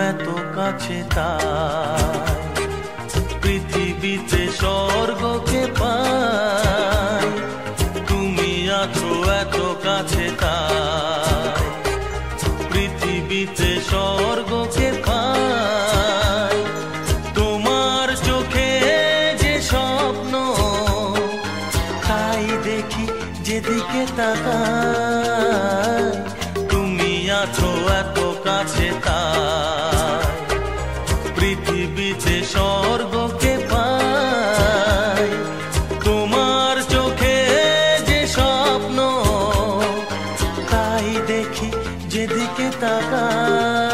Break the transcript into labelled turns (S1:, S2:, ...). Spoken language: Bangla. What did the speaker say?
S1: এত কাছে তাই পৃথিবীতে স্বর্গকে পাই। তুমি আছো এত কাছে তাই পৃথিবীতে স্বর্গকে পাই। তোমার চোখে যে স্বপ্ন তাই দেখি যেদিকে তাকাই। তুমি আছো এত কাছে তাই পৃথিবীতে স্বর্গকে পাই। তোমার চোখে যে স্বপ্ন তাই দেখি যেদিকে তাকাই।